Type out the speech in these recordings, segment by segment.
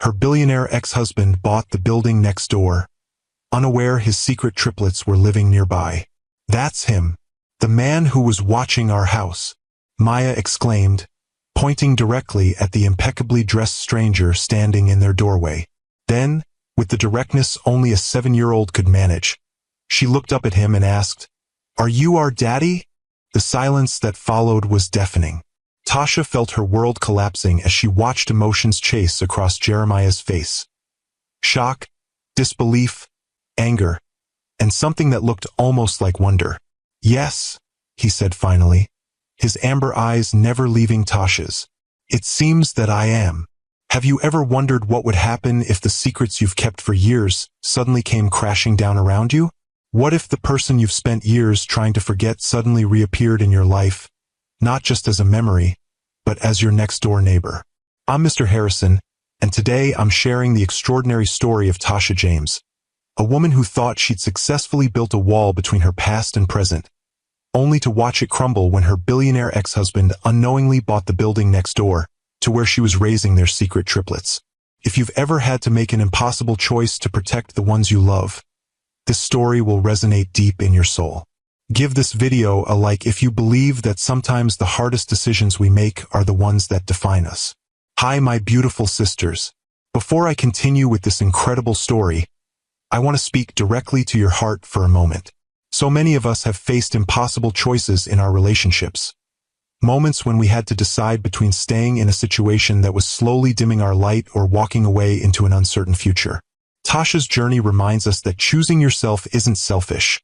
Her billionaire ex-husband bought the building next door, unaware his secret triplets were living nearby. "That's him. The man who was watching our house," Maya exclaimed, pointing directly at the impeccably dressed stranger standing in their doorway. Then, with the directness only a 7-year-old could manage, she looked up at him and asked, "Are you our daddy?" The silence that followed was deafening. Tasha felt her world collapsing as she watched emotions chase across Jeremiah's face. Shock, disbelief, anger, and something that looked almost like wonder. "Yes," he said finally, his amber eyes never leaving Tasha's. "It seems that I am. Have you ever wondered what would happen if the secrets you've kept for years suddenly came crashing down around you? What if the person you've spent years trying to forget suddenly reappeared in your life, not just as a memory, but as your next-door neighbor?" I'm Mr. Harrison, and today I'm sharing the extraordinary story of Tasha James, a woman who thought she'd successfully built a wall between her past and present, only to watch it crumble when her billionaire ex-husband unknowingly bought the building next door, to where she was raising their secret triplets. If you've ever had to make an impossible choice to protect the ones you love, this story will resonate deep in your soul. Give this video a like if you believe that sometimes the hardest decisions we make are the ones that define us. Hi, my beautiful sisters. Before I continue with this incredible story, I want to speak directly to your heart for a moment. So many of us have faced impossible choices in our relationships. Moments when we had to decide between staying in a situation that was slowly dimming our light or walking away into an uncertain future. Tasha's journey reminds us that choosing yourself isn't selfish.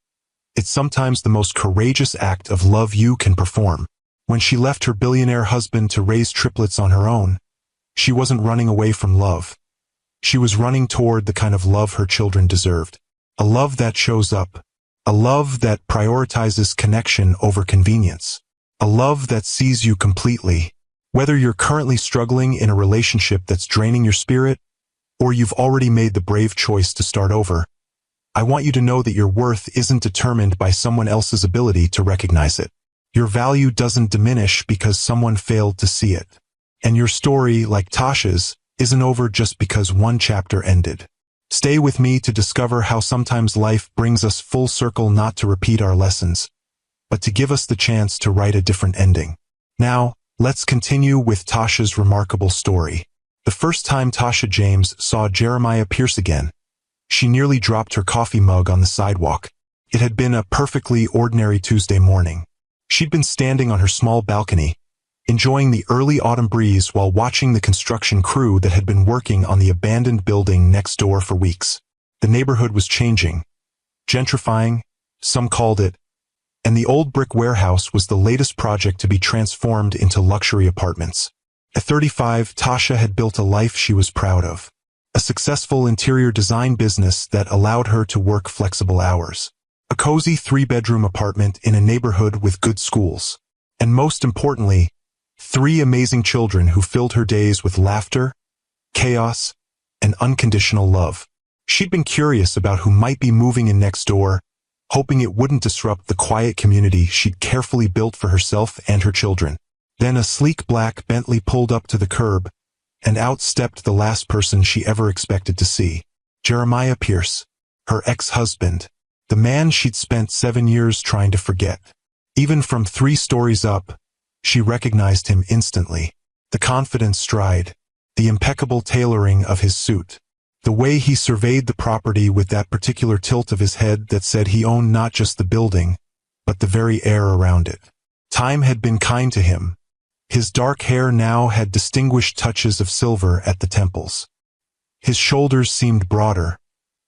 It's sometimes the most courageous act of love you can perform. When she left her billionaire husband to raise triplets on her own, she wasn't running away from love. She was running toward the kind of love her children deserved. A love that shows up. A love that prioritizes connection over convenience. A love that sees you completely. Whether you're currently struggling in a relationship that's draining your spirit, or you've already made the brave choice to start over, I want you to know that your worth isn't determined by someone else's ability to recognize it. Your value doesn't diminish because someone failed to see it. And your story, like Tasha's, isn't over just because one chapter ended. Stay with me to discover how sometimes life brings us full circle, not to repeat our lessons, but to give us the chance to write a different ending. Now, let's continue with Tasha's remarkable story. The first time Tasha James saw Jeremiah Pierce again, she nearly dropped her coffee mug on the sidewalk. It had been a perfectly ordinary Tuesday morning. She'd been standing on her small balcony, enjoying the early autumn breeze while watching the construction crew that had been working on the abandoned building next door for weeks. The neighborhood was changing, gentrifying, some called it, and the old brick warehouse was the latest project to be transformed into luxury apartments. At 35, Tasha had built a life she was proud of. A successful interior design business that allowed her to work flexible hours. A cozy 3-bedroom apartment in a neighborhood with good schools. And most importantly, 3 amazing children who filled her days with laughter, chaos, and unconditional love. She'd been curious about who might be moving in next door, hoping it wouldn't disrupt the quiet community she'd carefully built for herself and her children. Then a sleek black Bentley pulled up to the curb, and out stepped the last person she ever expected to see. Jeremiah Pierce, her ex-husband, the man she'd spent 7 years trying to forget. Even from 3 stories up, she recognized him instantly. The confident stride, the impeccable tailoring of his suit, the way he surveyed the property with that particular tilt of his head that said he owned not just the building, but the very air around it. Time had been kind to him. His dark hair now had distinguished touches of silver at the temples. His shoulders seemed broader,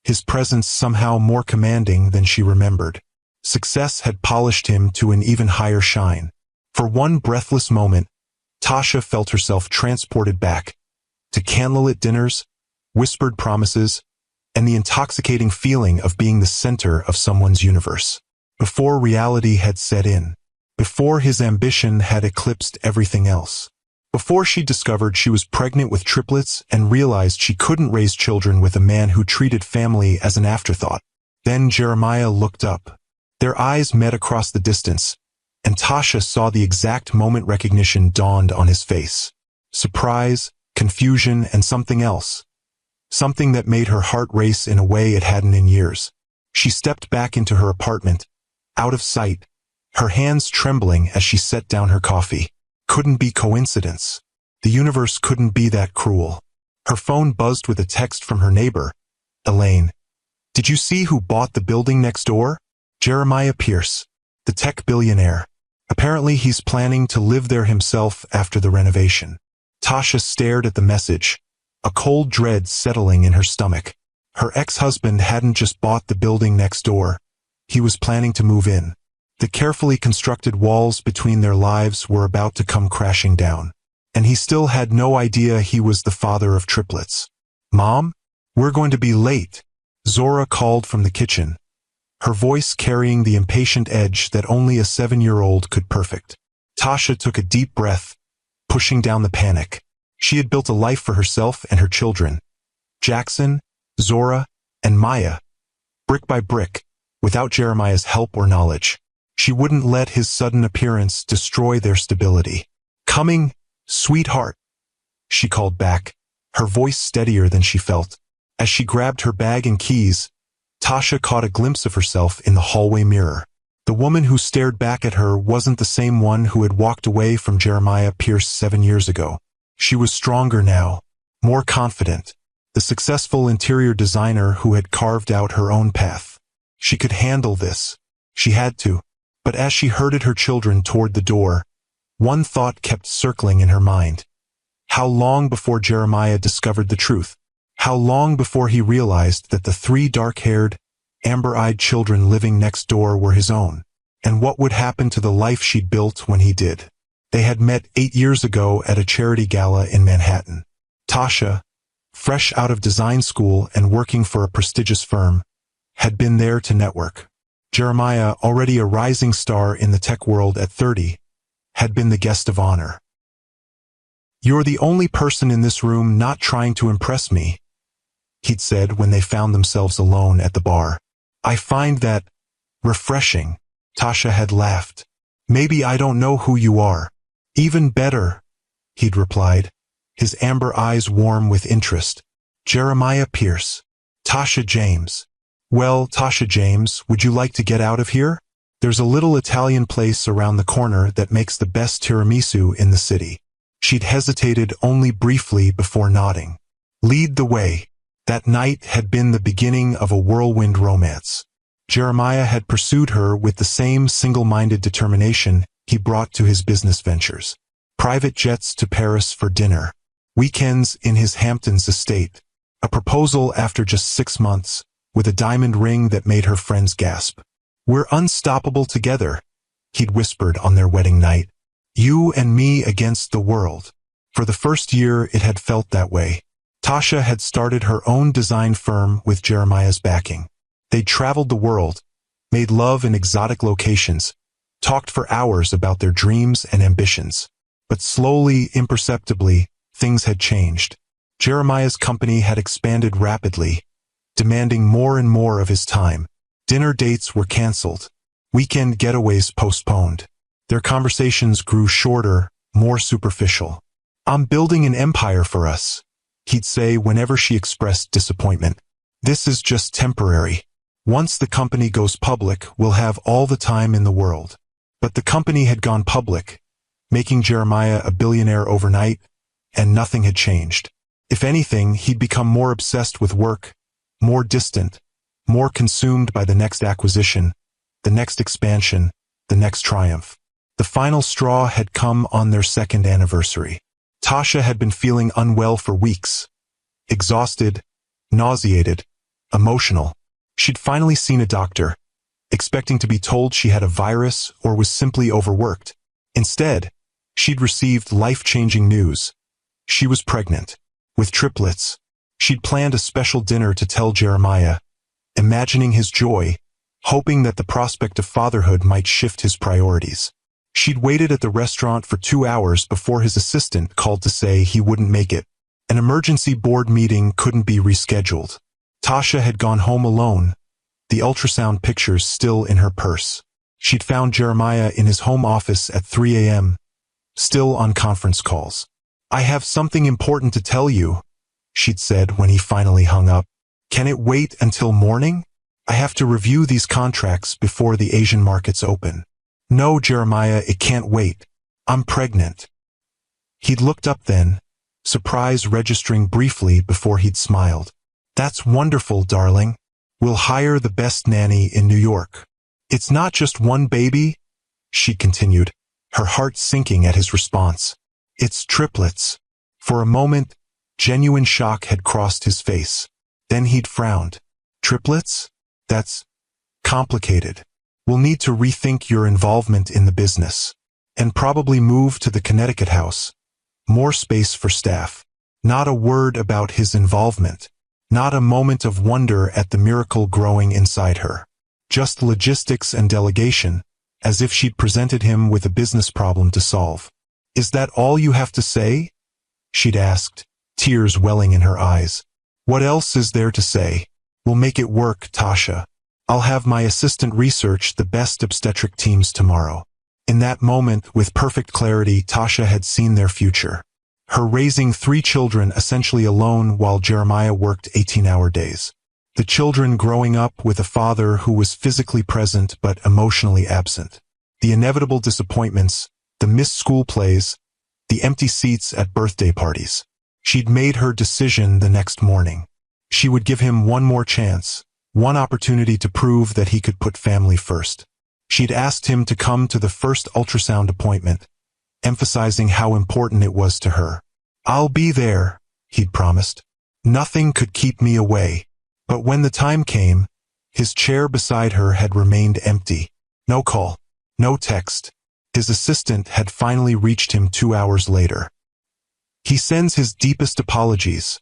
his presence somehow more commanding than she remembered. Success had polished him to an even higher shine. For one breathless moment, Tasha felt herself transported back to candlelit dinners, whispered promises, and the intoxicating feeling of being the center of someone's universe. Before reality had set in. Before his ambition had eclipsed everything else. Before she discovered she was pregnant with triplets and realized she couldn't raise children with a man who treated family as an afterthought. Then Jeremiah looked up. Their eyes met across the distance, and Tasha saw the exact moment recognition dawned on his face. Surprise, confusion, and something else. something that made her heart race in a way it hadn't in years. She stepped back into her apartment, out of sight, her hands trembling as she set down her coffee. Couldn't be coincidence. The universe couldn't be that cruel. Her phone buzzed with a text from her neighbor, Elaine. Did you see who bought the building next door? Jeremiah Pierce, the tech billionaire. Apparently he's planning to live there himself after the renovation. Tasha stared at the message, a cold dread settling in her stomach. Her ex-husband hadn't just bought the building next door. He was planning to move in. The carefully constructed walls between their lives were about to come crashing down. And he still had no idea he was the father of triplets. Mom? We're going to be late, Zora called from the kitchen, her voice carrying the impatient edge that only a 7-year-old could perfect. Tasha took a deep breath, pushing down the panic. She had built a life for herself and her children, Jackson, Zora, and Maya, brick by brick, without Jeremiah's help or knowledge. She wouldn't let his sudden appearance destroy their stability. Coming, sweetheart, she called back, her voice steadier than she felt. As she grabbed her bag and keys, Tasha caught a glimpse of herself in the hallway mirror. The woman who stared back at her wasn't the same one who had walked away from Jeremiah Pierce 7 years ago. She was stronger now, more confident, the successful interior designer who had carved out her own path. She could handle this. She had to. But as she herded her children toward the door, one thought kept circling in her mind. How long before Jeremiah discovered the truth? How long before he realized that the 3 dark-haired, amber-eyed children living next door were his own? And what would happen to the life she'd built when he did? They had met 8 years ago at a charity gala in Manhattan. Tasha, fresh out of design school and working for a prestigious firm, had been there to network. Jeremiah, already a rising star in the tech world at 30, had been the guest of honor. "You're the only person in this room not trying to impress me," he'd said when they found themselves alone at the bar. "I find that refreshing." Tasha had laughed. "Maybe I don't know who you are." "Even better," he'd replied, his amber eyes warm with interest. "Jeremiah Pierce. Tasha James." "Well, Tasha James, would you like to get out of here? There's a little Italian place around the corner that makes the best tiramisu in the city." She'd hesitated only briefly before nodding. Lead the way. That night had been the beginning of a whirlwind romance. Jeremiah had pursued her with the same single-minded determination he brought to his business ventures. Private jets to Paris for dinner. Weekends in his Hamptons estate. A proposal after just 6 months, with a diamond ring that made her friends gasp. "We're unstoppable together," he'd whispered on their wedding night. "You and me against the world." For the first year it had felt that way. Tasha had started her own design firm with Jeremiah's backing. They'd traveled the world, made love in exotic locations, talked for hours about their dreams and ambitions. But slowly, imperceptibly, things had changed. Jeremiah's company had expanded rapidly, demanding more and more of his time. Dinner dates were canceled. Weekend getaways postponed. Their conversations grew shorter, more superficial. "I'm building an empire for us," he'd say whenever she expressed disappointment. "This is just temporary. Once the company goes public, we'll have all the time in the world." But the company had gone public, making Jeremiah a billionaire overnight, and nothing had changed. If anything, he'd become more obsessed with work, more distant, more consumed by the next acquisition, the next expansion, the next triumph. The final straw had come on their 2nd anniversary. Tasha had been feeling unwell for weeks. Exhausted, nauseated, emotional. She'd finally seen a doctor, expecting to be told she had a virus or was simply overworked. Instead, she'd received life-changing news. She was pregnant, with triplets. She'd planned a special dinner to tell Jeremiah, imagining his joy, hoping that the prospect of fatherhood might shift his priorities. She'd waited at the restaurant for 2 hours before his assistant called to say he wouldn't make it. An emergency board meeting couldn't be rescheduled. Tasha had gone home alone, the ultrasound pictures still in her purse. She'd found Jeremiah in his home office at 3 a.m., still on conference calls. "I have something important to tell you," she'd said when he finally hung up. Can it wait until morning? I have to review these contracts before the Asian markets open. No, Jeremiah, it can't wait. I'm pregnant. He'd looked up then, surprise registering briefly before he'd smiled. That's wonderful, darling. We'll hire the best nanny in New York. It's not just one baby, she continued, her heart sinking at his response. It's triplets. For a moment, genuine shock had crossed his face. Then he'd frowned. Triplets? That's complicated. We'll need to rethink your involvement in the business. And probably move to the Connecticut house. More space for staff. Not a word about his involvement. Not a moment of wonder at the miracle growing inside her. Just logistics and delegation, as if she'd presented him with a business problem to solve. Is that all you have to say? She'd asked, tears welling in her eyes. What else is there to say? We'll make it work, Tasha. I'll have my assistant research the best obstetric teams tomorrow. In that moment, with perfect clarity, Tasha had seen their future. Her raising 3 children essentially alone while Jeremiah worked 18-hour days. The children growing up with a father who was physically present but emotionally absent. The inevitable disappointments, the missed school plays, the empty seats at birthday parties. She'd made her decision the next morning. She would give him one more chance, one opportunity to prove that he could put family first. She'd asked him to come to the first ultrasound appointment, emphasizing how important it was to her. I'll be there, he'd promised. Nothing could keep me away. But when the time came, his chair beside her had remained empty. No call, no text. His assistant had finally reached him 2 hours later. He sends his deepest apologies,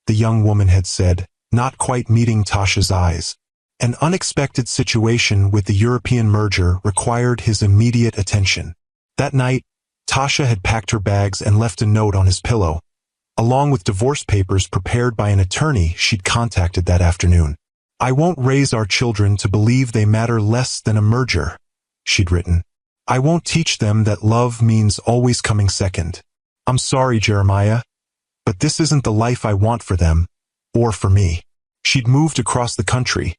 the young woman had said, not quite meeting Tasha's eyes. An unexpected situation with the European merger required his immediate attention. That night, Tasha had packed her bags and left a note on his pillow, along with divorce papers prepared by an attorney she'd contacted that afternoon. I won't raise our children to believe they matter less than a merger, she'd written. I won't teach them that love means always coming second. I'm sorry, Jeremiah, but this isn't the life I want for them, or for me. She'd moved across the country,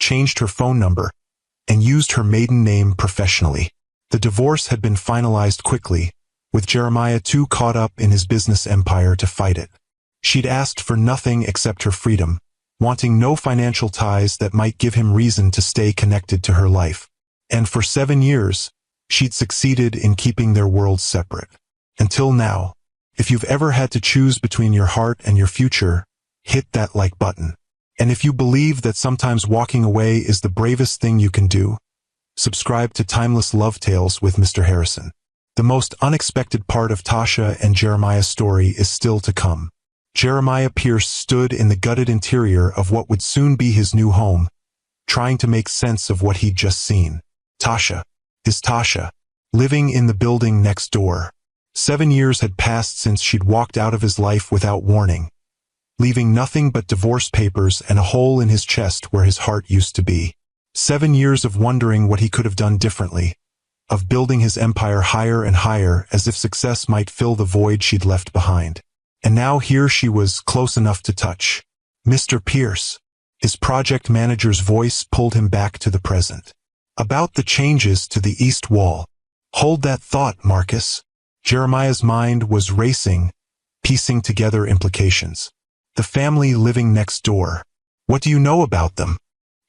changed her phone number, and used her maiden name professionally. The divorce had been finalized quickly, with Jeremiah too caught up in his business empire to fight it. She'd asked for nothing except her freedom, wanting no financial ties that might give him reason to stay connected to her life. And for 7 years, she'd succeeded in keeping their worlds separate. Until now. If you've ever had to choose between your heart and your future, hit that like button. And if you believe that sometimes walking away is the bravest thing you can do, subscribe to Timeless Love Tales with Mr. Harrison. The most unexpected part of Tasha and Jeremiah's story is still to come. Jeremiah Pierce stood in the gutted interior of what would soon be his new home, trying to make sense of what he'd just seen. Tasha, his Tasha, living in the building next door. 7 years had passed since she'd walked out of his life without warning, leaving nothing but divorce papers and a hole in his chest where his heart used to be. 7 years of wondering what he could have done differently, of building his empire higher and higher as if success might fill the void she'd left behind. And now here she was, close enough to touch. Mr. Pierce. His project manager's voice pulled him back to the present. About the changes to the east wall. Hold that thought, Marcus. Jeremiah's mind was racing, piecing together implications. The family living next door. What do you know about them?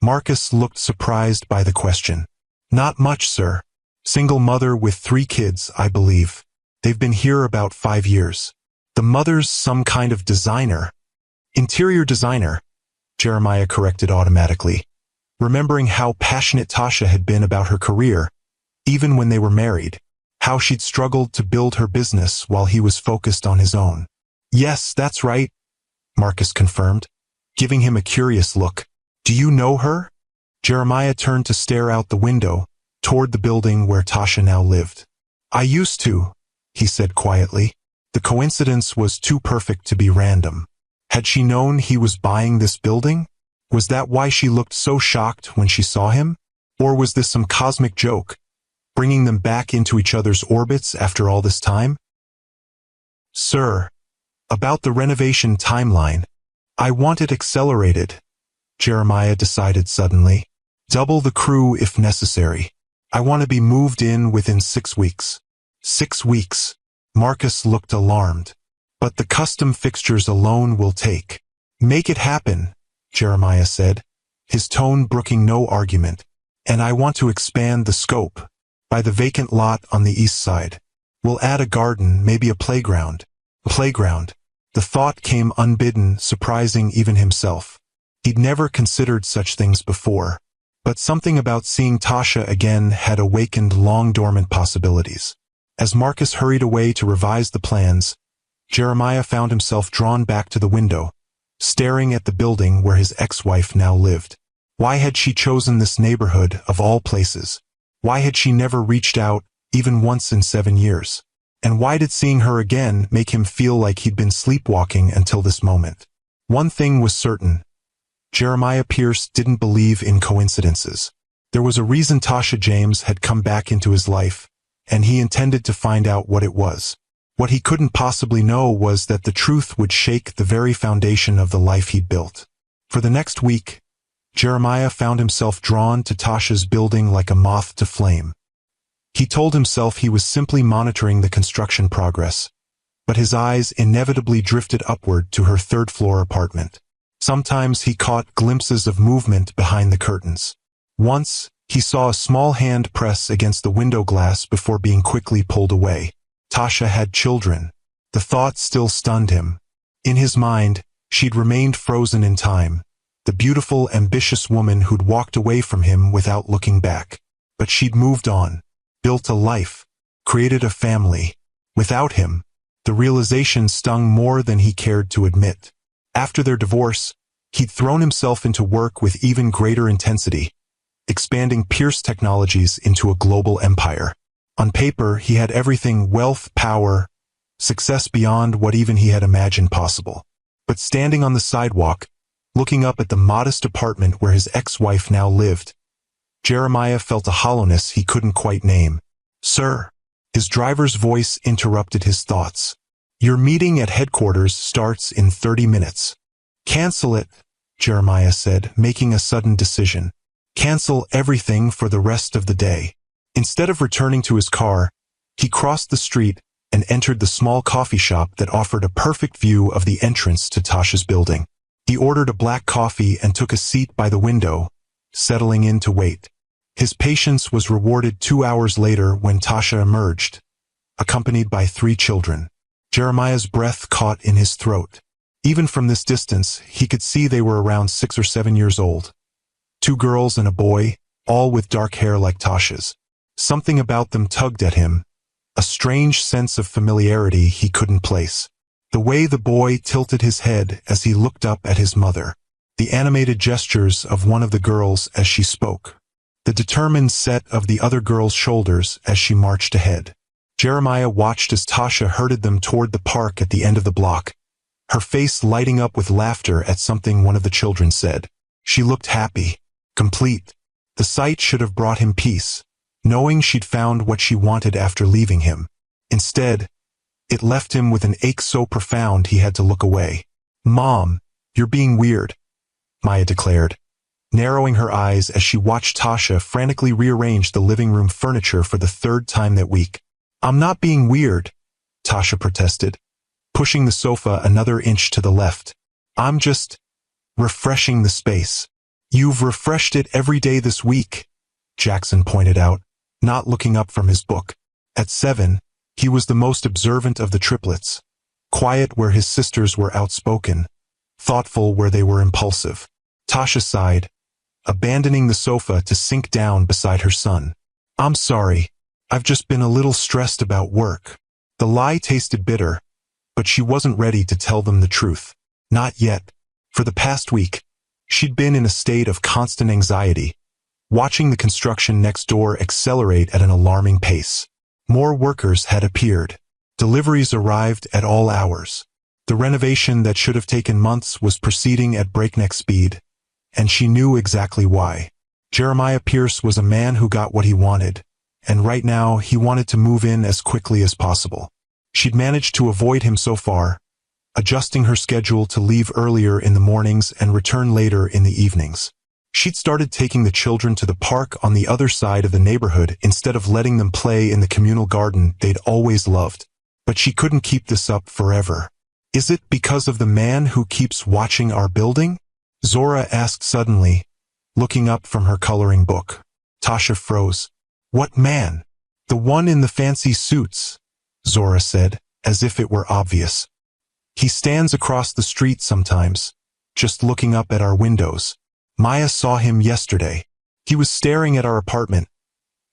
Marcus looked surprised by the question. Not much, sir. Single mother with 3 kids, I believe. They've been here about 5 years. The mother's some kind of designer. Interior designer, Jeremiah corrected automatically, remembering how passionate Tasha had been about her career, even when they were married. How she'd struggled to build her business while he was focused on his own. Yes, that's right, Marcus confirmed, giving him a curious look. Do you know her? Jeremiah turned to stare out the window, toward the building where Tasha now lived. I used to, he said quietly. The coincidence was too perfect to be random. Had she known he was buying this building? Was that why she looked so shocked when she saw him? Or was this some cosmic joke, bringing them back into each other's orbits after all this time? Sir, About the renovation timeline. I want it accelerated, Jeremiah decided suddenly. Double the crew if necessary. I want to be moved in within 6 weeks. 6 weeks. Marcus looked alarmed. But the custom fixtures alone will take. Make it happen, Jeremiah said, his tone brooking no argument. And I want to expand the scope. By the vacant lot on the east side. We'll add a garden, maybe a playground. A playground. The thought came unbidden, surprising even himself. He'd never considered such things before. But something about seeing Tasha again had awakened long-dormant possibilities. As Marcus hurried away to revise the plans, Jeremiah found himself drawn back to the window, staring at the building where his ex-wife now lived. Why had she chosen this neighborhood of all places? Why had she never reached out, even once in 7 years? And why did seeing her again make him feel like he'd been sleepwalking until this moment? One thing was certain. Jeremiah Pierce didn't believe in coincidences. There was a reason Tasha James had come back into his life, and he intended to find out what it was. What he couldn't possibly know was that the truth would shake the very foundation of the life he'd built. For the next week, Jeremiah found himself drawn to Tasha's building like a moth to flame. He told himself he was simply monitoring the construction progress, but his eyes inevitably drifted upward to her third-floor apartment. Sometimes he caught glimpses of movement behind the curtains. Once, he saw a small hand press against the window glass before being quickly pulled away. Tasha had children. The thought still stunned him. In his mind, she'd remained frozen in time, the beautiful, ambitious woman who'd walked away from him without looking back. But she'd moved on, built a life, created a family. Without him, the realization stung more than he cared to admit. After their divorce, he'd thrown himself into work with even greater intensity, expanding Pierce Technologies into a global empire. On paper, he had everything: wealth, power, success beyond what even he had imagined possible. But standing on the sidewalk, looking up at the modest apartment where his ex-wife now lived, Jeremiah felt a hollowness he couldn't quite name. "Sir," his driver's voice interrupted his thoughts. "Your meeting at headquarters starts in 30 minutes. Cancel it," Jeremiah said, making a sudden decision. Cancel everything for the rest of the day. Instead of returning to his car, he crossed the street and entered the small coffee shop that offered a perfect view of the entrance to Tasha's building. He ordered a black coffee and took a seat by the window, settling in to wait. His patience was rewarded 2 hours later when Tasha emerged, accompanied by 3 children. Jeremiah's breath caught in his throat. Even from this distance, he could see they were around 6 or 7 years old. 2 girls and a boy, all with dark hair like Tasha's. Something about them tugged at him, a strange sense of familiarity he couldn't place. The way the boy tilted his head as he looked up at his mother. The animated gestures of one of the girls as she spoke. The determined set of the other girl's shoulders as she marched ahead. Jeremiah watched as Tasha herded them toward the park at the end of the block, her face lighting up with laughter at something one of the children said. She looked happy, complete. The sight should have brought him peace, knowing she'd found what she wanted after leaving him. Instead, it left him with an ache so profound he had to look away. "Mom, you're being weird," Maya declared, narrowing her eyes as she watched Tasha frantically rearrange the living room furniture for the 3rd time that week. "I'm not being weird," Tasha protested, pushing the sofa another inch to the left. "I'm just refreshing the space." "You've refreshed it every day this week," Jackson pointed out, not looking up from his book. At 7, he was the most observant of the triplets, quiet where his sisters were outspoken, thoughtful where they were impulsive. Tasha sighed, abandoning the sofa to sink down beside her son. "I'm sorry. I've just been a little stressed about work." The lie tasted bitter, but she wasn't ready to tell them the truth. Not yet. For the past week, she'd been in a state of constant anxiety, watching the construction next door accelerate at an alarming pace. More workers had appeared. Deliveries arrived at all hours. The renovation that should have taken months was proceeding at breakneck speed, and she knew exactly why. Jeremiah Pierce was a man who got what he wanted, and right now he wanted to move in as quickly as possible. She'd managed to avoid him so far, adjusting her schedule to leave earlier in the mornings and return later in the evenings. She'd started taking the children to the park on the other side of the neighborhood instead of letting them play in the communal garden they'd always loved. But she couldn't keep this up forever. "Is it because of the man who keeps watching our building?" Zora asked suddenly, looking up from her coloring book. Tasha froze. "What man?" "The one in the fancy suits," Zora said, as if it were obvious. "He stands across the street sometimes, just looking up at our windows. Maya saw him yesterday. He was staring at our apartment,"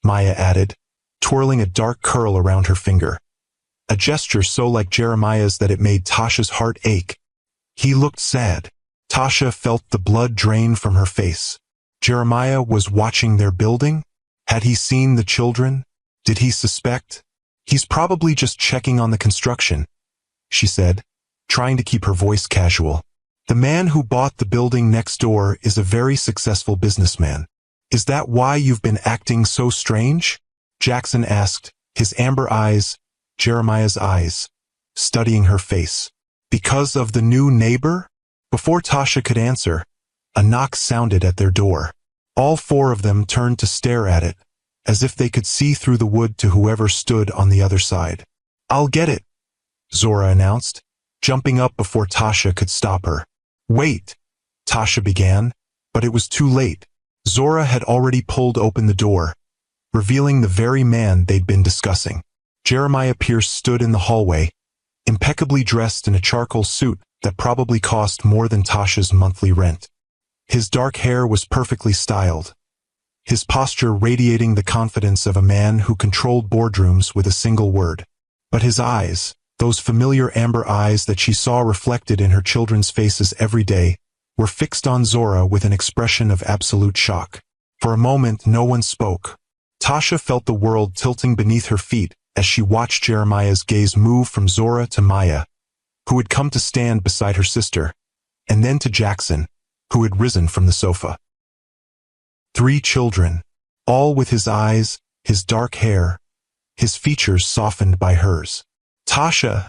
Maya added, twirling a dark curl around her finger. A gesture so like Jeremiah's that it made Tasha's heart ache. He looked sad. Tasha felt the blood drain from her face. Jeremiah was watching their building? Had he seen the children? Did he suspect? "He's probably just checking on the construction," she said, trying to keep her voice casual. "The man who bought the building next door is a very successful businessman. Is that why you've been acting so strange?" Jackson asked, his amber eyes, Jeremiah's eyes, studying her face. "Because of the new neighbor?" Before Tasha could answer, a knock sounded at their door. All four of them turned to stare at it, as if they could see through the wood to whoever stood on the other side. "I'll get it," Zora announced, jumping up before Tasha could stop her. "Wait," Tasha began, but it was too late. Zora had already pulled open the door, revealing the very man they'd been discussing. Jeremiah Pierce stood in the hallway, impeccably dressed in a charcoal suit that probably cost more than Tasha's monthly rent. His dark hair was perfectly styled, his posture radiating the confidence of a man who controlled boardrooms with a single word. But his eyes, those familiar amber eyes that she saw reflected in her children's faces every day, were fixed on Zora with an expression of absolute shock. For a moment no one spoke. Tasha felt the world tilting beneath her feet as she watched Jeremiah's gaze move from Zora to Maya, who had come to stand beside her sister, and then to Jackson, who had risen from the sofa. 3 children, all with his eyes, his dark hair, his features softened by hers. "Tasha,"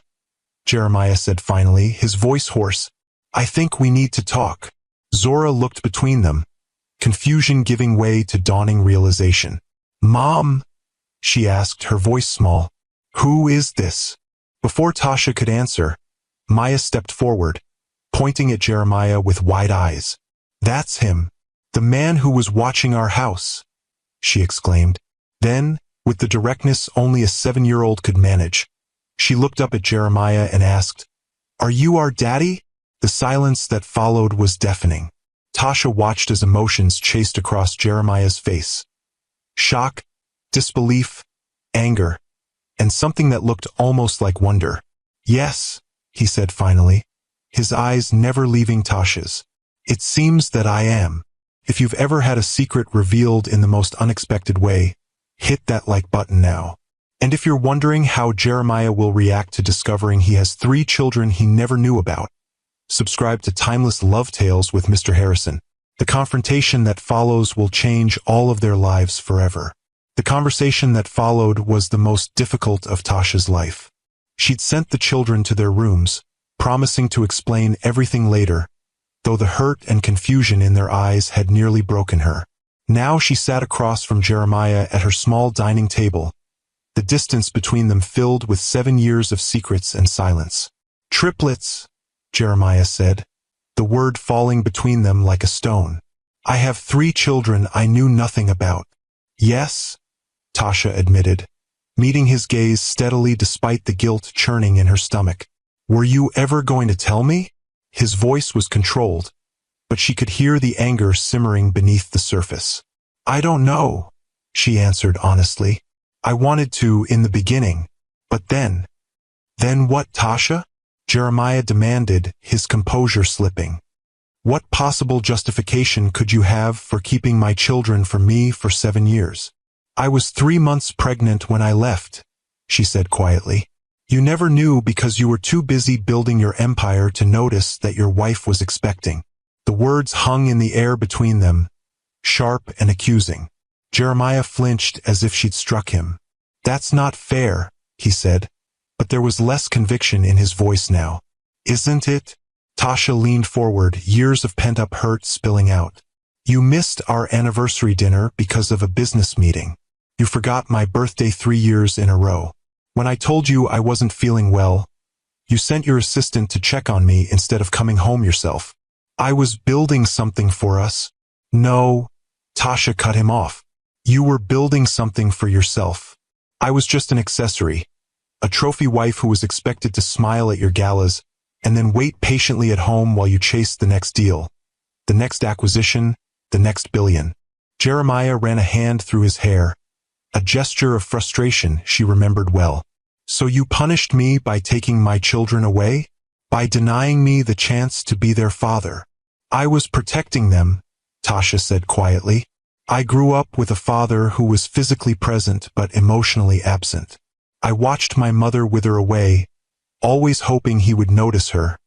Jeremiah said finally, his voice hoarse, "I think we need to talk." Zora looked between them, confusion giving way to dawning realization. "Mom?" she asked, her voice small. "Who is this?" Before Tasha could answer, Maya stepped forward, pointing at Jeremiah with wide eyes. "That's him, the man who was watching our house," she exclaimed. Then, with the directness only a 7-year-old could manage, she looked up at Jeremiah and asked, "Are you our daddy?" The silence that followed was deafening. Tasha watched as emotions chased across Jeremiah's face. Shock, disbelief, anger, and something that looked almost like wonder. "Yes," he said finally, his eyes never leaving Tasha's. "It seems that I am." If you've ever had a secret revealed in the most unexpected way, hit that like button now. And if you're wondering how Jeremiah will react to discovering he has 3 children he never knew about, subscribe to Timeless Love Tales with Mr. Harrison. The confrontation that follows will change all of their lives forever. The conversation that followed was the most difficult of Tasha's life. She'd sent the children to their rooms, promising to explain everything later, though the hurt and confusion in their eyes had nearly broken her. Now she sat across from Jeremiah at her small dining table, the distance between them filled with 7 years of secrets and silence. "Triplets," Jeremiah said, the word falling between them like a stone. "I have 3 children I knew nothing about." "Yes," Tasha admitted, meeting his gaze steadily despite the guilt churning in her stomach. "Were you ever going to tell me?" His voice was controlled, but she could hear the anger simmering beneath the surface. "I don't know," she answered honestly. "I wanted to in the beginning, but then..." "Then what, Tasha?" Jeremiah demanded, his composure slipping. "What possible justification could you have for keeping my children from me for 7 years?" "I was 3 months pregnant when I left," she said quietly. "You never knew because you were too busy building your empire to notice that your wife was expecting." The words hung in the air between them, sharp and accusing. Jeremiah flinched as if she'd struck him. "That's not fair," he said, but there was less conviction in his voice now. Isn't it? Tasha leaned forward, years of pent-up hurt spilling out. You missed our anniversary dinner because of a business meeting. You forgot my birthday 3 years in a row. When I told you I wasn't feeling well, you sent your assistant to check on me instead of coming home yourself. I was building something for us. No, Tasha cut him off. You were building something for yourself. I was just an accessory, a trophy wife who was expected to smile at your galas and then wait patiently at home while you chased the next deal, the next acquisition, the next billion. Jeremiah ran a hand through his hair, a gesture of frustration she remembered well. So you punished me by taking my children away? By denying me the chance to be their father? I was protecting them, Tasha said quietly. I grew up with a father who was physically present but emotionally absent. I watched my mother wither away, always hoping he would notice her,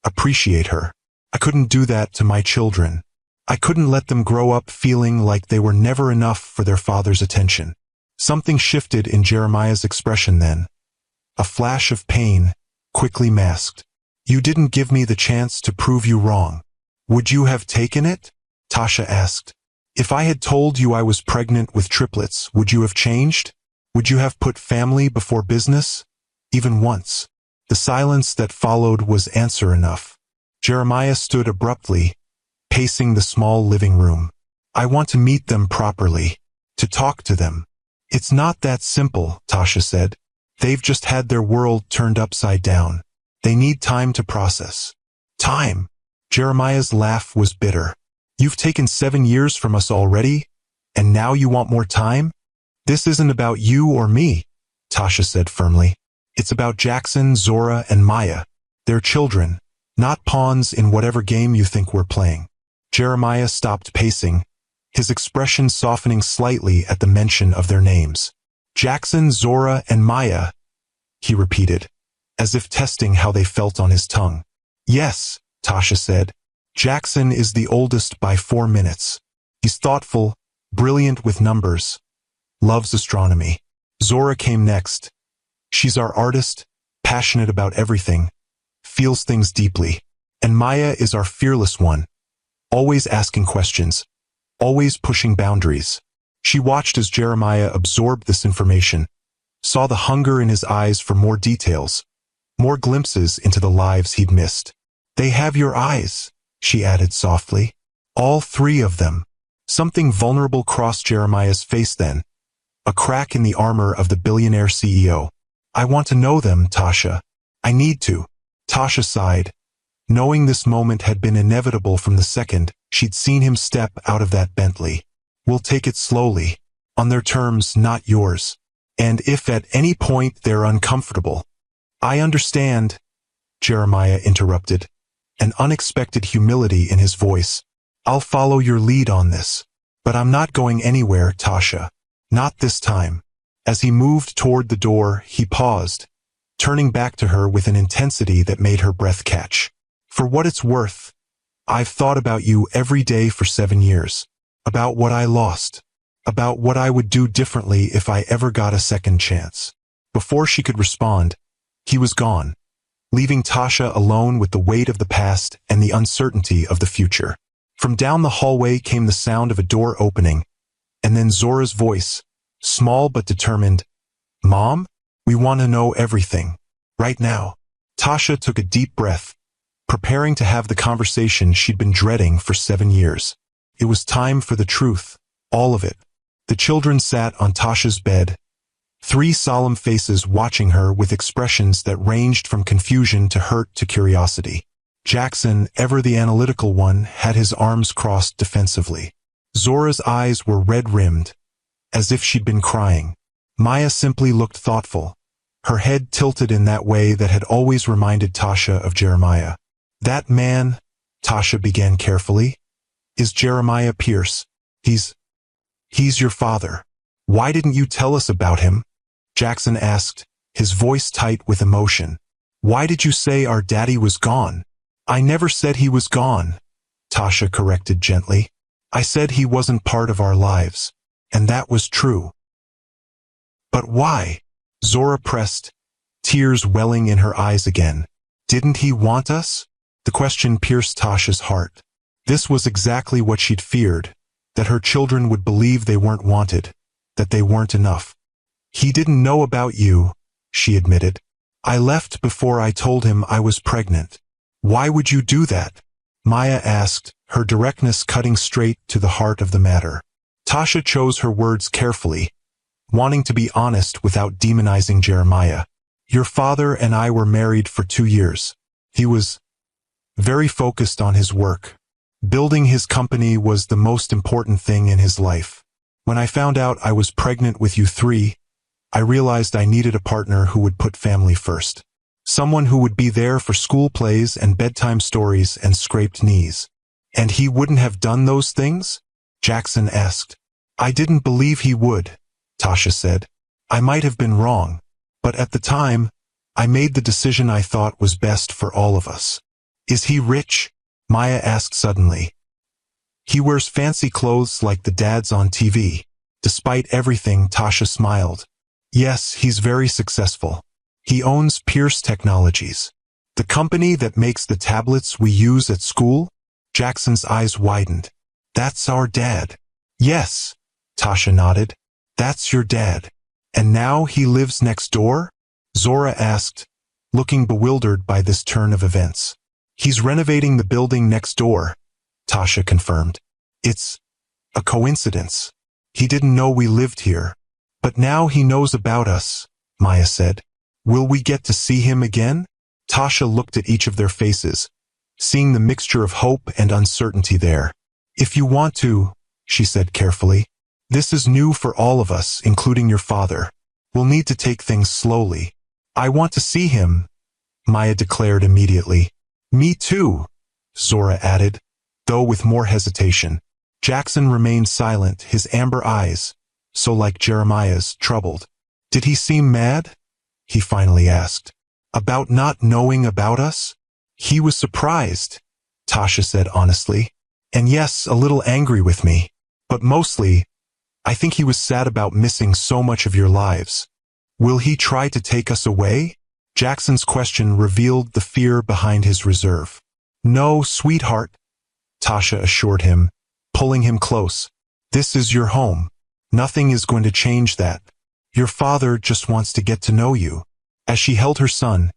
appreciate her. I couldn't do that to my children. I couldn't let them grow up feeling like they were never enough for their father's attention. Something shifted in Jeremiah's expression then. A flash of pain, quickly masked. You didn't give me the chance to prove you wrong. Would you have taken it? Tasha asked. If I had told you I was pregnant with triplets, would you have changed? Would you have put family before business? Even once. The silence that followed was answer enough. Jeremiah stood abruptly, pacing the small living room. I want to meet them properly, to talk to them. It's not that simple, Tasha said. They've just had their world turned upside down. They need time to process. Time. Jeremiah's laugh was bitter. You've taken 7 years from us already, and now you want more time? This isn't about you or me, Tasha said firmly. It's about Jackson, Zora, and Maya. They're children, not pawns in whatever game you think we're playing. Jeremiah stopped pacing, his expression softening slightly at the mention of their names. Jackson, Zora, and Maya, he repeated, as if testing how they felt on his tongue. Yes, Tasha said. Jackson is the oldest by 4 minutes. He's thoughtful, brilliant with numbers, loves astronomy. Zora came next. She's our artist, passionate about everything, feels things deeply. And Maya is our fearless one, always asking questions, always pushing boundaries. She watched as Jeremiah absorbed this information, saw the hunger in his eyes for more details, more glimpses into the lives he'd missed. They have your eyes, she added softly. All 3 of them. Something vulnerable crossed Jeremiah's face then, a crack in the armor of the billionaire CEO. I want to know them, Tasha. I need to. Tasha sighed, knowing this moment had been inevitable from the second she'd seen him step out of that Bentley. We'll take it slowly, on their terms, not yours. And if at any point they're uncomfortable. I understand, Jeremiah interrupted, an unexpected humility in his voice. I'll follow your lead on this. But I'm not going anywhere, Tasha. Not this time. As he moved toward the door, he paused, turning back to her with an intensity that made her breath catch. For what it's worth, I've thought about you every day for 7 years. About what I lost. About what I would do differently if I ever got a second chance. Before she could respond, he was gone, leaving Tasha alone with the weight of the past and the uncertainty of the future. From down the hallway came the sound of a door opening, and then Zora's voice, small but determined. Mom, we want to know everything. Right now. Tasha took a deep breath, preparing to have the conversation she'd been dreading for 7 years. It was time for the truth, all of it. The children sat on Tasha's bed, 3 solemn faces watching her with expressions that ranged from confusion to hurt to curiosity. Jackson, ever the analytical one, had his arms crossed defensively. Zora's eyes were red-rimmed, as if she'd been crying. Maya simply looked thoughtful, her head tilted in that way that had always reminded Tasha of Jeremiah. That man, Tasha began carefully, is Jeremiah Pierce. He's your father. Why didn't you tell us about him? Jackson asked, his voice tight with emotion. Why did you say our daddy was gone? I never said he was gone, Tasha corrected gently. I said he wasn't part of our lives, and that was true. But why? Zora pressed, tears welling in her eyes again. Didn't he want us? The question pierced Tasha's heart. This was exactly what she'd feared, that her children would believe they weren't wanted, that they weren't enough. He didn't know about you, she admitted. I left before I told him I was pregnant. Why would you do that? Maya asked, her directness cutting straight to the heart of the matter. Tasha chose her words carefully, wanting to be honest without demonizing Jeremiah. Your father and I were married for 2 years. He was very focused on his work. Building his company was the most important thing in his life. When I found out I was pregnant with you 3, I realized I needed a partner who would put family first. Someone who would be there for school plays and bedtime stories and scraped knees. And he wouldn't have done those things? Jackson asked. I didn't believe he would, Tasha said. I might have been wrong, but at the time, I made the decision I thought was best for all of us. Is he rich? Maya asked suddenly. He wears fancy clothes like the dads on TV. Despite everything, Tasha smiled. Yes, he's very successful. He owns Pierce Technologies, the company that makes the tablets we use at school. Jackson's eyes widened. That's our dad. Yes, Tasha nodded. That's your dad. And now he lives next door? Zora asked, looking bewildered by this turn of events. He's renovating the building next door, Tasha confirmed. It's a coincidence. He didn't know we lived here. But now he knows about us, Maya said. Will we get to see him again? Tasha looked at each of their faces, seeing the mixture of hope and uncertainty there. If you want to, she said carefully. This is new for all of us, including your father. We'll need to take things slowly. I want to see him, Maya declared immediately. Me too, Zora added, though with more hesitation. Jackson remained silent, his amber eyes, so like Jeremiah's, troubled. Did he seem mad? He finally asked. About not knowing about us? He was surprised, Tasha said honestly. And yes, a little angry with me. But mostly, I think he was sad about missing so much of your lives. Will he try to take us away? Jackson's question revealed the fear behind his reserve. No, sweetheart, Tasha assured him, pulling him close. This is your home. Nothing is going to change that. Your father just wants to get to know you. As she held her son,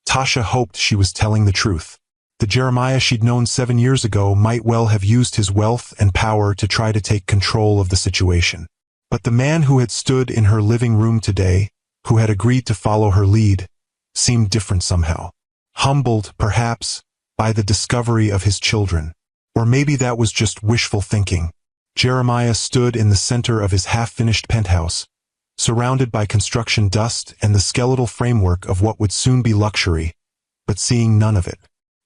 Tasha hoped she was telling the truth. The Jeremiah she'd known 7 years ago might well have used his wealth and power to try to take control of the situation. But the man who had stood in her living room today, who had agreed to follow her lead, seemed different somehow. Humbled, perhaps, by the discovery of his children. Or maybe that was just wishful thinking. Jeremiah stood in the center of his half-finished penthouse, surrounded by construction dust and the skeletal framework of what would soon be luxury, but seeing none of it.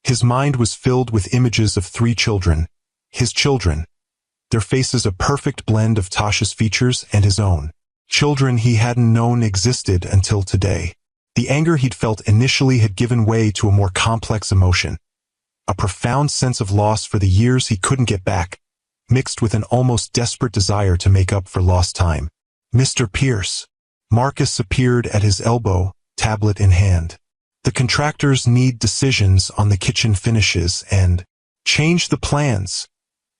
His mind was filled with images of 3 children, his children, their faces a perfect blend of Tasha's features and his own. Children he hadn't known existed until today. The anger he'd felt initially had given way to a more complex emotion, a profound sense of loss for the years he couldn't get back, mixed with an almost desperate desire to make up for lost time. Mr. Pierce. Marcus appeared at his elbow, tablet in hand. The contractors need decisions on the kitchen finishes and change the plans,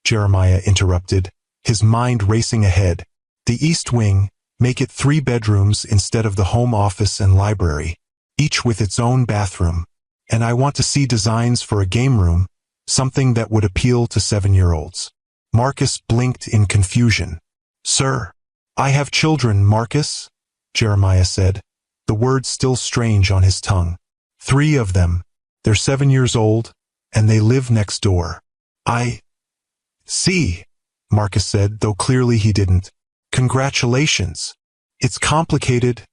Jeremiah interrupted, his mind racing ahead. The East Wing, make it 3 bedrooms instead of the home office and library, each with its own bathroom. And I want to see designs for a game room, something that would appeal to 7-year-olds. Marcus blinked in confusion. Sir, I have children, Marcus, Jeremiah said, the words still strange on his tongue. 3 of them. They're 7 years old, and they live next door. I see, Marcus said, though clearly he didn't. Congratulations. It's complicated,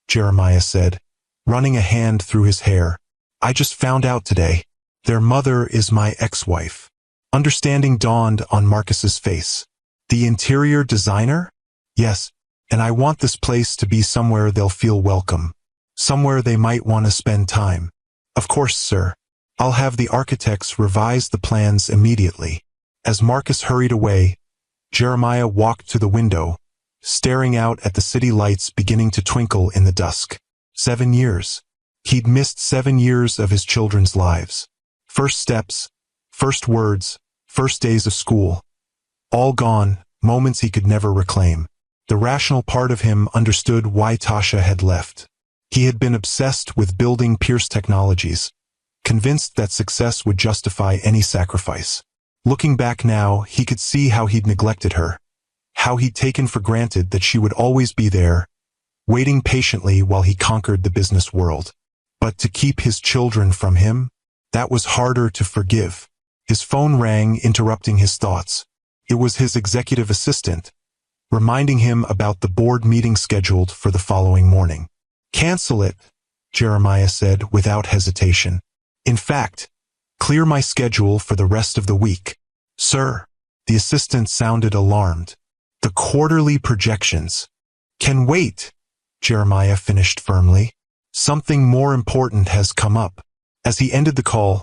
Jeremiah said, running a hand through his hair. I just found out today. Their mother is my ex-wife. Understanding dawned on Marcus's face. The interior designer? Yes, and I want this place to be somewhere they'll feel welcome. Somewhere they might want to spend time. Of course, sir. I'll have the architects revise the plans immediately. As Marcus hurried away, Jeremiah walked to the window, staring out at the city lights beginning to twinkle in the dusk. 7 years. He'd missed 7 years of his children's lives. First steps, first words, first days of school. All gone, moments he could never reclaim. The rational part of him understood why Tasha had left. He had been obsessed with building Pierce Technologies, convinced that success would justify any sacrifice. Looking back now, he could see how he'd neglected her, how he'd taken for granted that she would always be there, waiting patiently while he conquered the business world. But to keep his children from him, that was harder to forgive. His phone rang, interrupting his thoughts. It was his executive assistant, reminding him about the board meeting scheduled for the following morning. "Cancel it," Jeremiah said without hesitation. "In fact, clear my schedule for the rest of the week." "Sir," the assistant sounded alarmed. "The quarterly projections can wait," Jeremiah finished firmly. "Something more important has come up." As he ended the call,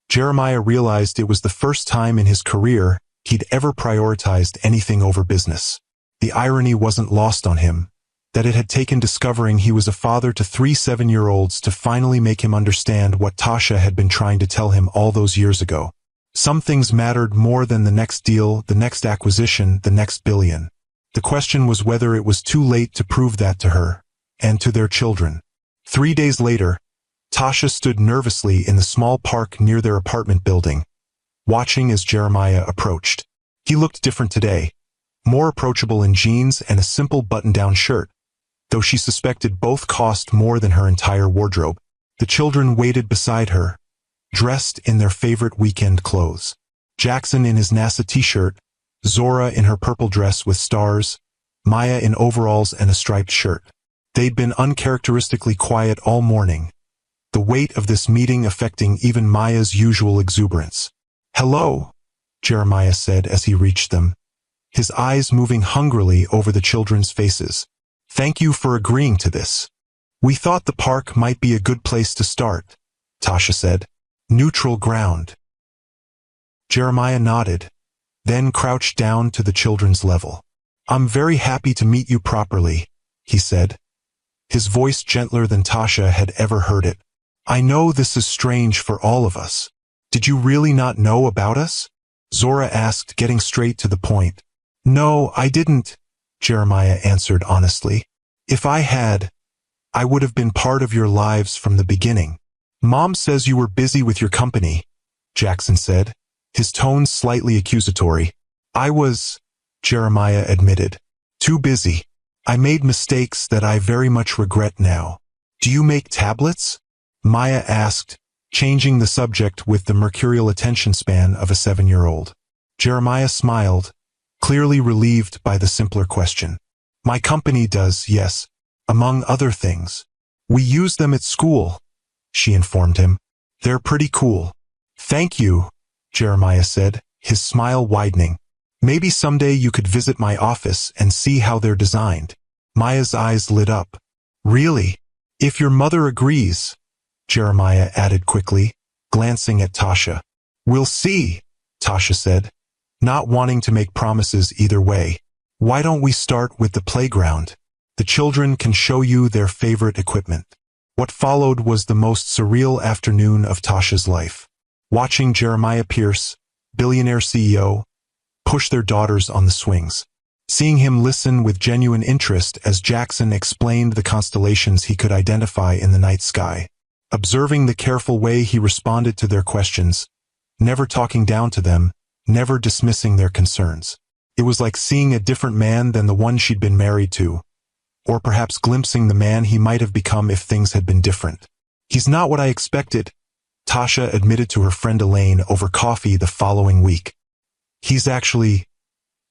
Jeremiah realized it was the first time in his career he'd ever prioritized anything over business. The irony wasn't lost on him, that it had taken discovering he was a father to 3 7-year-olds to finally make him understand what Tasha had been trying to tell him all those years ago. Some things mattered more than the next deal, the next acquisition, the next billion. The question was whether it was too late to prove that to her, and to their children. 3 days later, Tasha stood nervously in the small park near their apartment building, watching as Jeremiah approached. He looked different today, more approachable in jeans and a simple button-down shirt, though she suspected both cost more than her entire wardrobe. The children waited beside her, dressed in their favorite weekend clothes. Jackson in his NASA t-shirt, Zora in her purple dress with stars, Maya in overalls and a striped shirt. They'd been uncharacteristically quiet all morning, the weight of this meeting affecting even Maya's usual exuberance. "Hello," Jeremiah said as he reached them, his eyes moving hungrily over the children's faces. "Thank you for agreeing to this. We thought the park might be a good place to start," Tasha said. "Neutral ground." Jeremiah nodded, then crouched down to the children's level. "I'm very happy to meet you properly," he said, his voice gentler than Tasha had ever heard it. "I know this is strange for all of us. Did you really not know about us?" Zora asked, getting straight to the point. "No, I didn't," Jeremiah answered honestly. "If I had, I would have been part of your lives from the beginning." "Mom says you were busy with your company," Jackson said, his tone slightly accusatory. "I was," Jeremiah admitted, "too busy. I made mistakes that I very much regret now." "Do you make tablets?" Maya asked, changing the subject with the mercurial attention span of a 7-year-old. Jeremiah smiled, clearly relieved by the simpler question. "My company does, yes, among other things. We use them at school," she informed him. "They're pretty cool." "Thank you," Jeremiah said, his smile widening. "Maybe someday you could visit my office and see how they're designed." Maya's eyes lit up. "Really? If your mother agrees," Jeremiah added quickly, glancing at Tasha. "We'll see," Tasha said, not wanting to make promises either way. "Why don't we start with the playground? The children can show you their favorite equipment." What followed was the most surreal afternoon of Tasha's life. Watching Jeremiah Pierce, Billionaire CEO, push their daughters on the swings. Seeing him listen with genuine interest as Jackson explained the constellations he could identify in the night sky. Observing the careful way he responded to their questions, never talking down to them, never dismissing their concerns. It was like seeing a different man than the one she'd been married to, or perhaps glimpsing the man he might have become if things had been different. "He's not what I expected," Tasha admitted to her friend Elaine over coffee the following week. "He's actually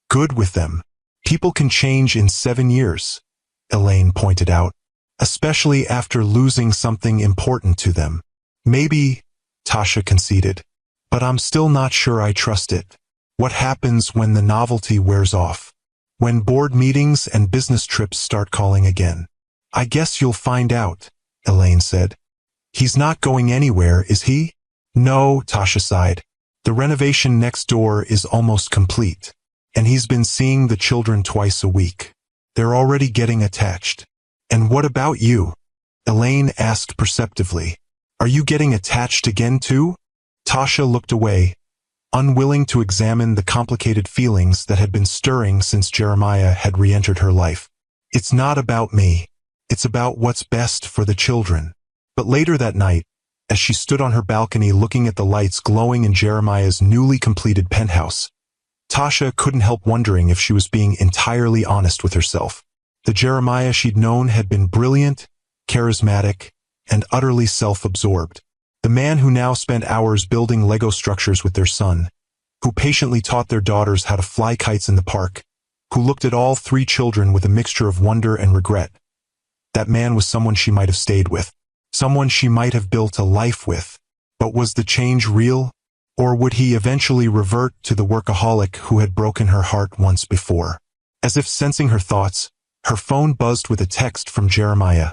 good with them. People can change in 7 years," Elaine pointed out, "especially after losing something important to them." "Maybe," Tasha conceded, "but I'm still not sure I trust it. What happens when the novelty wears off? When board meetings and business trips start calling again?" "I guess you'll find out," Elaine said. "He's not going anywhere, is he?" "No," Tasha sighed. "The renovation next door is almost complete, and he's been seeing the children twice a week. They're already getting attached." "And what about you?" Elaine asked perceptively. Are you getting attached again too? Tasha looked away, unwilling to examine the complicated feelings that had been stirring since Jeremiah had re-entered her life. It's not about me. It's about what's best for the children. But later that night, as she stood on her balcony looking at the lights glowing in Jeremiah's newly completed penthouse, Tasha couldn't help wondering if she was being entirely honest with herself. The Jeremiah she'd known had been brilliant, charismatic, and utterly self-absorbed. The man who now spent hours building Lego structures with their son, who patiently taught their daughters how to fly kites in the park, who looked at all three children with a mixture of wonder and regret. That man was someone she might have stayed with, someone she might have built a life with. But was the change real? Or would he eventually revert to the workaholic who had broken her heart once before? As if sensing her thoughts, her phone buzzed with a text from Jeremiah.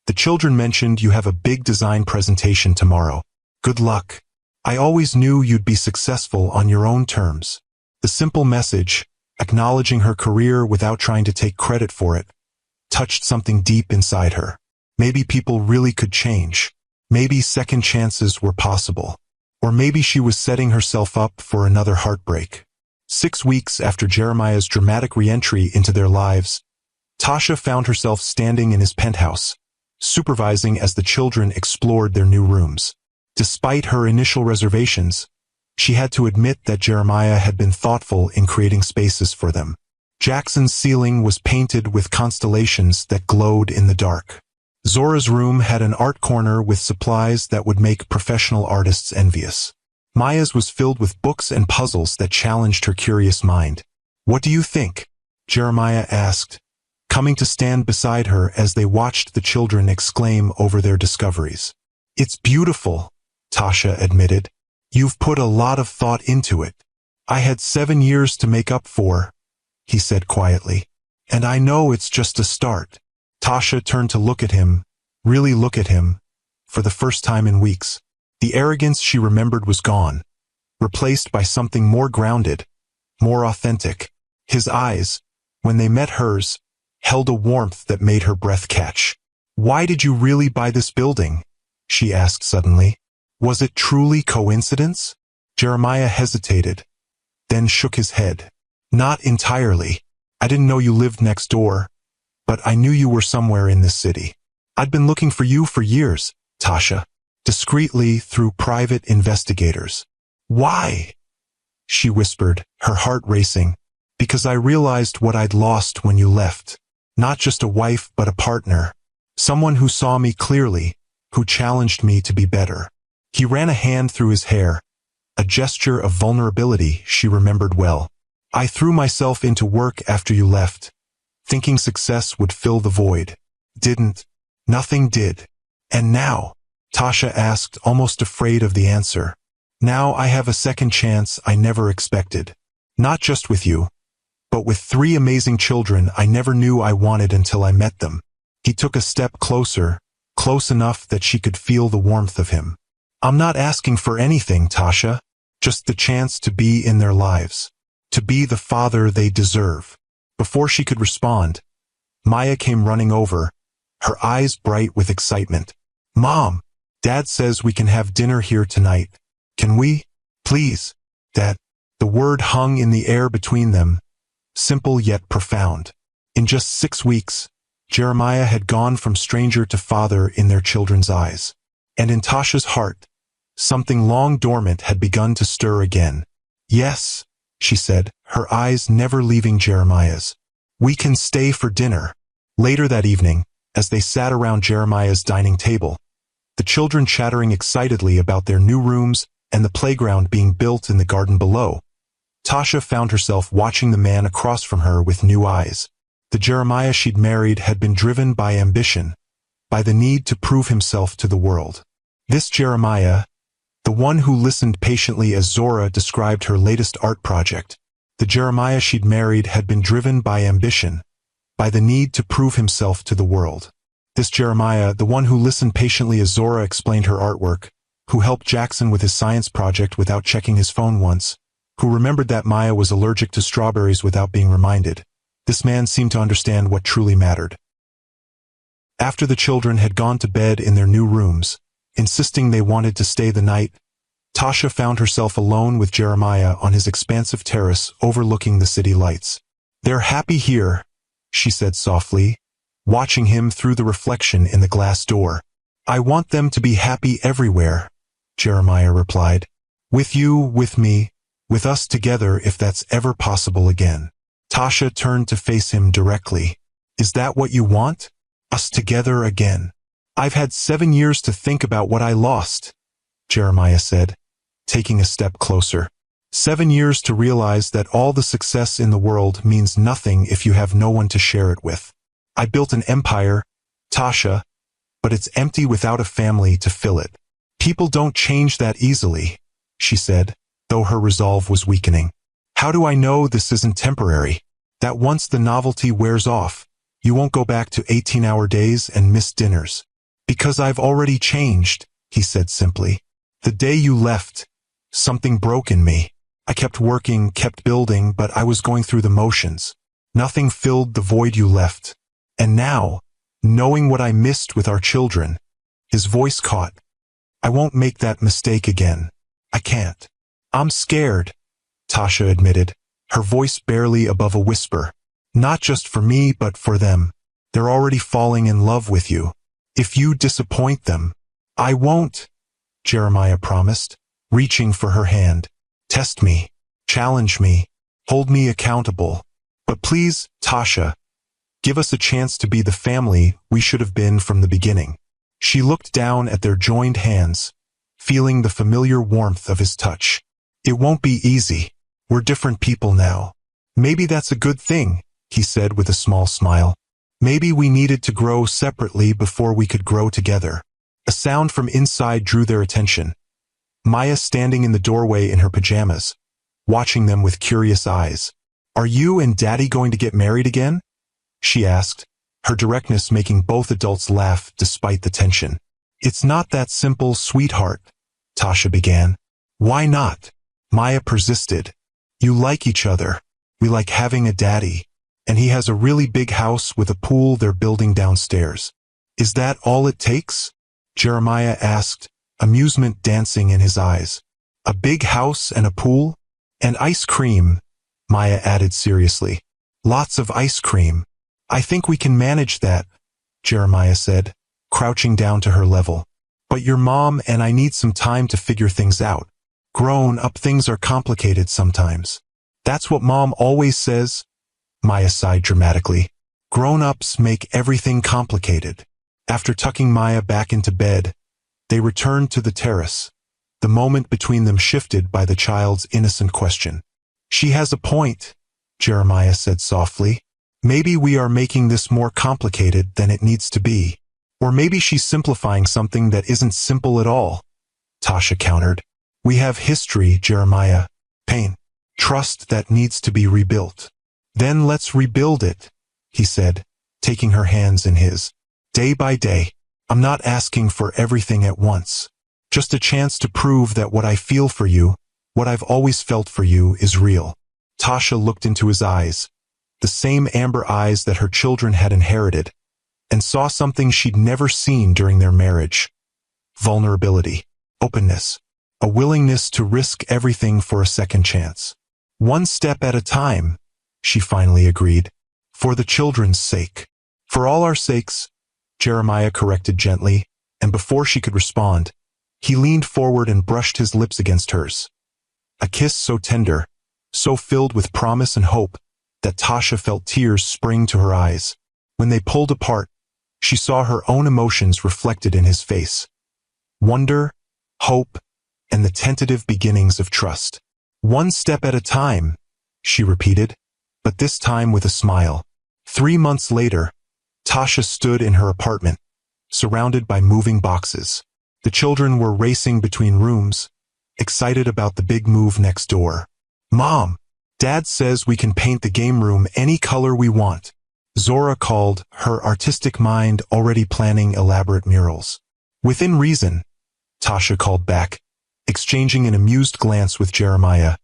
The children mentioned you have a big design presentation tomorrow. Good luck. I always knew you'd be successful on your own terms. The simple message, acknowledging her career without trying to take credit for it, touched something deep inside her. Maybe people really could change. Maybe second chances were possible. Or maybe she was setting herself up for another heartbreak. 6 weeks after Jeremiah's dramatic re-entry into their lives, Tasha found herself standing in his penthouse, supervising as the children explored their new rooms. Despite her initial reservations, she had to admit that Jeremiah had been thoughtful in creating spaces for them. Jackson's ceiling was painted with constellations that glowed in the dark. Zora's room had an art corner with supplies that would make professional artists envious. Maya's was filled with books and puzzles that challenged her curious mind. What do you think? Jeremiah asked, coming to stand beside her as they watched the children exclaim over their discoveries. It's beautiful, Tasha admitted. You've put a lot of thought into it. I had 7 years to make up for, he said quietly. And I know it's just a start. Tasha turned to look at him, really look at him, for the first time in weeks. The arrogance she remembered was gone, replaced by something more grounded, more authentic. His eyes, when they met hers, held a warmth that made her breath catch. Why did you really buy this building? She asked suddenly. Was it truly coincidence? Jeremiah hesitated, then shook his head. Not entirely. I didn't know you lived next door, but I knew you were somewhere in this city. I'd been looking for you for years, Tasha, discreetly through private investigators. Why? She whispered, her heart racing. Because I realized what I'd lost when you left. Not just a wife, but a partner. Someone who saw me clearly, who challenged me to be better. He ran a hand through his hair, a gesture of vulnerability she remembered well. I threw myself into work after you left, thinking success would fill the void. Didn't. Nothing did. And now? Tasha asked, almost afraid of the answer. Now I have a second chance I never expected. Not just with you, but with 3 amazing children I never knew I wanted until I met them. He took a step closer, close enough that she could feel the warmth of him. I'm not asking for anything, Tasha, just the chance to be in their lives, to be the father they deserve. Before she could respond, Maya came running over, her eyes bright with excitement. Mom, Dad says we can have dinner here tonight. Can we? Please, Dad. The word hung in the air between them, simple yet profound. In just 6 weeks, Jeremiah had gone from stranger to father in their children's eyes. And in Tasha's heart, something long dormant had begun to stir again. Yes, she said, her eyes never leaving Jeremiah's. We can stay for dinner. Later that evening, as they sat around Jeremiah's dining table, the children chattering excitedly about their new rooms and the playground being built in the garden below, Tasha found herself watching the man across from her with new eyes. The Jeremiah she'd married had been driven by ambition, by the need to prove himself to the world. This Jeremiah, the one who listened patiently as Zora described her latest art project, the Jeremiah she'd married had been driven by ambition, by the need to prove himself to the world. This Jeremiah, the one who listened patiently as Zora explained her artwork, who helped Jackson with his science project without checking his phone once, who remembered that Maya was allergic to strawberries without being reminded. This man seemed to understand what truly mattered. After the children had gone to bed in their new rooms, insisting they wanted to stay the night, Tasha found herself alone with Jeremiah on his expansive terrace overlooking the city lights. "They're happy here," she said softly, watching him through the reflection in the glass door. "I want them to be happy everywhere," Jeremiah replied. "With you, with me, with us together if that's ever possible again." Tasha turned to face him directly. "Is that what you want? Us together again?" "I've had 7 years to think about what I lost," Jeremiah said, taking a step closer. 7 years to realize that all the success in the world means nothing if you have no one to share it with. "I built an empire, Tasha, but it's empty without a family to fill it." "People don't change that easily," she said, though her resolve was weakening. "How do I know this isn't temporary? That once the novelty wears off, you won't go back to 18-hour days and missed dinners?" "Because I've already changed," he said simply. "The day you left, something broke in me. I kept working, kept building, but I was going through the motions. Nothing filled the void you left. And now, knowing what I missed with our children," his voice caught, "I won't make that mistake again. I can't." "I'm scared," Tasha admitted, her voice barely above a whisper. "Not just for me, but for them. They're already falling in love with you. If you disappoint them." "I won't," Jeremiah promised, reaching for her hand. "Test me, challenge me, hold me accountable. But please, Tasha, give us a chance to be the family we should have been from the beginning." She looked down at their joined hands, feeling the familiar warmth of his touch. "It won't be easy. We're different people now." "Maybe that's a good thing," he said with a small smile. "Maybe we needed to grow separately before we could grow together." A sound from inside drew their attention. Maya standing in the doorway in her pajamas, watching them with curious eyes. "Are you and Daddy going to get married again?" she asked, her directness making both adults laugh despite the tension. "It's not that simple, sweetheart," Tasha began. "Why not?" Maya persisted. "You like each other. We like having a daddy. And he has a really big house with a pool they're building downstairs." "Is that all it takes?" Jeremiah asked, amusement dancing in his eyes. "A big house and a pool? And ice cream," Maya added seriously. "Lots of ice cream." "I think we can manage that," Jeremiah said, crouching down to her level. "But your mom and I need some time to figure things out. Grown-up things are complicated sometimes." "That's what Mom always says," Maya sighed dramatically. "Grown-ups make everything complicated." After tucking Maya back into bed, they returned to the terrace. The moment between them shifted by the child's innocent question. "She has a point," Jeremiah said softly. "Maybe we are making this more complicated than it needs to be. Or maybe she's simplifying something that isn't simple at all," Tasha countered. "We have history, Jeremiah. Pain. Trust that needs to be rebuilt." "Then let's rebuild it," he said, taking her hands in his. "Day by day. I'm not asking for everything at once. Just a chance to prove that what I feel for you, what I've always felt for you, is real." Tasha looked into his eyes, the same amber eyes that her children had inherited, and saw something she'd never seen during their marriage. Vulnerability, openness, a willingness to risk everything for a second chance. "One step at a time," she finally agreed. "For the children's sake." "For all our sakes," Jeremiah corrected gently, and before she could respond, he leaned forward and brushed his lips against hers. A kiss so tender, so filled with promise and hope, that Tasha felt tears spring to her eyes. When they pulled apart, she saw her own emotions reflected in his face. Wonder, hope, and the tentative beginnings of trust. "One step at a time," she repeated, but this time with a smile. 3 months later, Tasha stood in her apartment, surrounded by moving boxes. The children were racing between rooms, excited about the big move next door. "Mom, Dad says we can paint the game room any color we want," Zora called, her artistic mind already planning elaborate murals. "Within reason," Tasha called back, exchanging an amused glance with Jeremiah,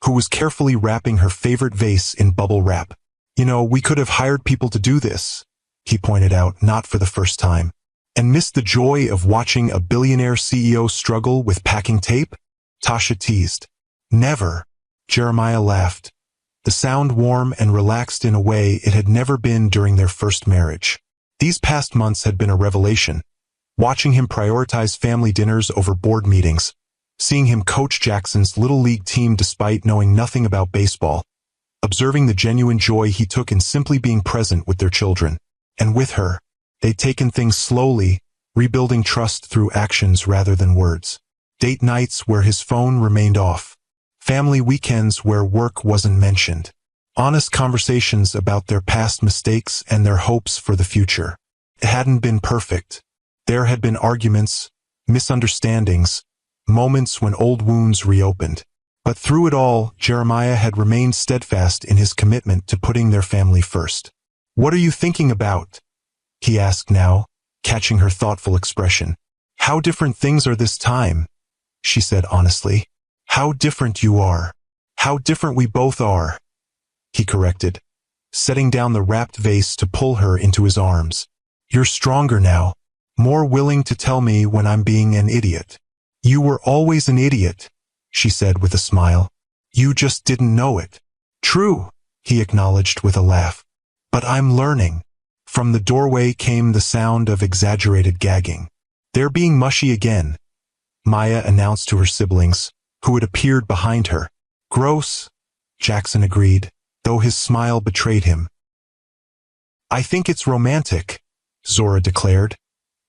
who was carefully wrapping her favorite vase in bubble wrap. "You know, we could have hired people to do this," he pointed out, not for the first time. And missed the joy of watching a billionaire CEO struggle with packing tape? Tasha teased. Never. Jeremiah laughed. The sound warm and relaxed in a way it had never been during their first marriage. These past months had been a revelation. Watching him prioritize family dinners over board meetings, seeing him coach Jackson's little league team despite knowing nothing about baseball, observing the genuine joy he took in simply being present with their children. And with her, they'd taken things slowly, rebuilding trust through actions rather than words. Date nights where his phone remained off. Family weekends where work wasn't mentioned. Honest conversations about their past mistakes and their hopes for the future. It hadn't been perfect. There had been arguments, misunderstandings, moments when old wounds reopened. But through it all, Jeremiah had remained steadfast in his commitment to putting their family first. "What are you thinking about?" he asked now, catching her thoughtful expression. "How different things are this time," she said honestly. "How different you are. How different we both are," he corrected, setting down the wrapped vase to pull her into his arms. "You're stronger now, more willing to tell me when I'm being an idiot." "You were always an idiot," she said with a smile. "You just didn't know it." "True," he acknowledged with a laugh. "But I'm learning." From the doorway came the sound of exaggerated gagging. "They're being mushy again," Maya announced to her siblings, who had appeared behind her. "Gross," Jackson agreed, though his smile betrayed him. "I think it's romantic," Zora declared,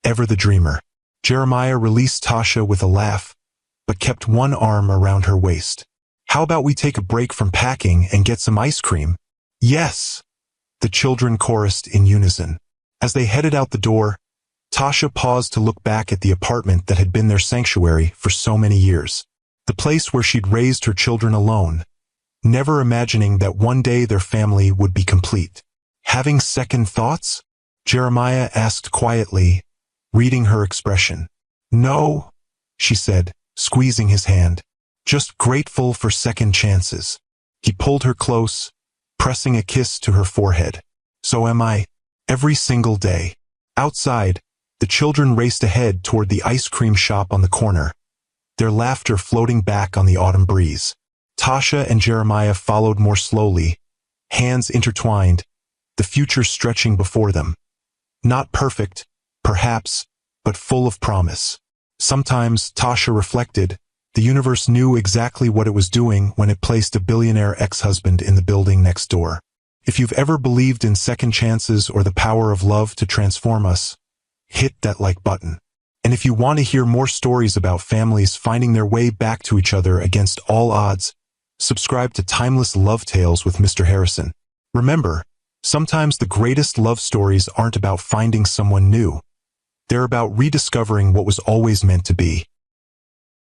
ever the dreamer. Jeremiah released Tasha with a laugh, but kept one arm around her waist. "How about we take a break from packing and get some ice cream?" "Yes," the children chorused in unison. As they headed out the door, Tasha paused to look back at the apartment that had been their sanctuary for so many years. The place where she'd raised her children alone, never imagining that one day their family would be complete. "Having second thoughts?" Jeremiah asked quietly, reading her expression. "No," she said, squeezing his hand. "Just grateful for second chances." He pulled her close, pressing a kiss to her forehead. "So am I. Every single day." Outside, the children raced ahead toward the ice cream shop on the corner, their laughter floating back on the autumn breeze. Tasha and Jeremiah followed more slowly, hands intertwined, the future stretching before them. Not perfect, perhaps, but full of promise. Sometimes, Tasha reflected, the universe knew exactly what it was doing when it placed a billionaire ex-husband in the building next door. If you've ever believed in second chances or the power of love to transform us, hit that like button. And if you want to hear more stories about families finding their way back to each other against all odds, subscribe to Timeless Love Tales with Mr. Harrison. Remember, sometimes the greatest love stories aren't about finding someone new. They're about rediscovering what was always meant to be.